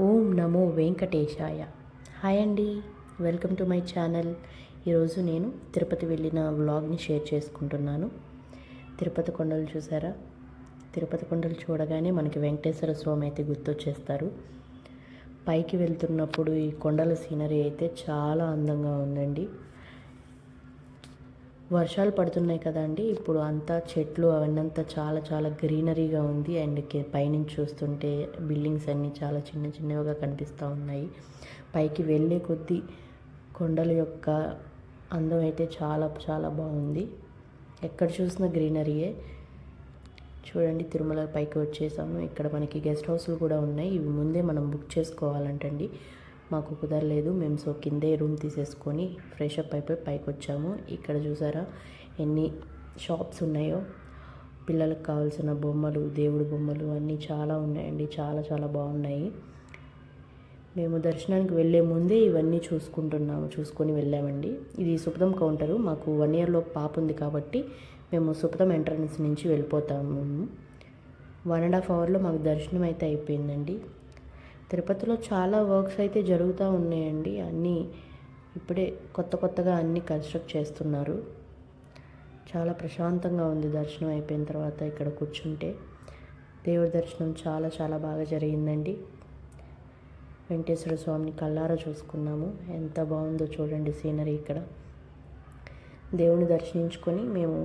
ఓం నమో వెంకటేశాయ. Hi అండి, welcome to my channel. ఈరోజు నేను తిరుపతి వెళ్ళిన వ్లాగ్ని షేర్ చేసుకుంటున్నాను. తిరుపతి కొండలు చూసారా? తిరుపతి కొండలు చూడగానే మనకి వెంకటేశ్వర స్వామి అయితే గుర్తొచ్చేస్తారు. పైకి వెళ్తున్నప్పుడు ఈ కొండల సీనరీ అయితే చాలా అందంగా ఉందండి. వర్షాలు పడుతున్నాయి కదండి, ఇప్పుడు అంతా చెట్లు అవన్నీ చాలా చాలా గ్రీనరీగా ఉంది. అండ్ పైనుంచి చూస్తుంటే బిల్డింగ్స్ అన్నీ చాలా చిన్న చిన్నవిగా కనిపిస్తూ ఉన్నాయి. పైకి వెళ్ళే కొద్దీ కొండల యొక్క అందం అయితే చాలా చాలా బాగుంది. ఎక్కడ చూసినా గ్రీనరీయే. చూడండి, తిరుమల పైకి వచ్చేసాము. ఇక్కడ మనకి గెస్ట్ హౌస్లు కూడా ఉన్నాయి. ఇవి ముందే మనం బుక్ చేసుకోవాలంటండి. మాకు కుదరలేదు. మేము కిందే రూమ్ తీసేసుకొని ఫ్రెష్ అప్ అయిపోయి పైకి వచ్చాము. ఇక్కడ చూసారా ఎన్ని షాప్స్ ఉన్నాయో. పిల్లలకు కావాల్సిన బొమ్మలు, దేవుడి బొమ్మలు అన్నీ చాలా ఉన్నాయండి. చాలా చాలా బాగున్నాయి. మేము దర్శనానికి వెళ్ళే ముందే ఇవన్నీ చూసుకొని వెళ్ళామండి. ఇది సుపదం కౌంటరు. మాకు 1 ఇయర్లో పాప ఉంది కాబట్టి మేము సుపదం ఎంట్రన్స్ నుంచి వెళ్ళిపోతాము. 1.5 అవర్లో మాకు దర్శనం అయితే అయిపోయిందండి. తిరుపతిలో చాలా వర్క్స్ అయితే జరుగుతూ ఉన్నాయండి. అన్నీ ఇప్పుడే కొత్తగా అన్నీ కన్స్ట్రక్ట్ చేస్తున్నారు. చాలా ప్రశాంతంగా ఉంది దర్శనం అయిపోయిన తర్వాత. ఇక్కడ కూర్చుంటే దేవుడి దర్శనం చాలా చాలా బాగా జరిగిందండి. వెంకటేశ్వర స్వామిని కళ్ళారా చూసుకున్నాము. ఎంత బాగుందో చూడండి సీనరీ. ఇక్కడ దేవుని దర్శించుకొని మేము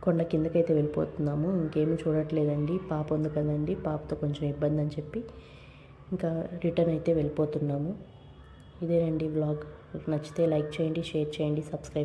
కొండ కిందకైతే వెళ్ళిపోతున్నాము. ఇంకేమీ చూడట్లేదండి. పాప ఉంది కదండి, పాపతో కొంచెం ఇబ్బంది అని చెప్పి ఇంకా రిటర్న్ అయితే వెళ్ళిపోతున్నాము. ఇదేనండి వ్లాగ్. నచ్చితే లైక్ చేయండి, షేర్ చేయండి, సబ్స్క్రైబ్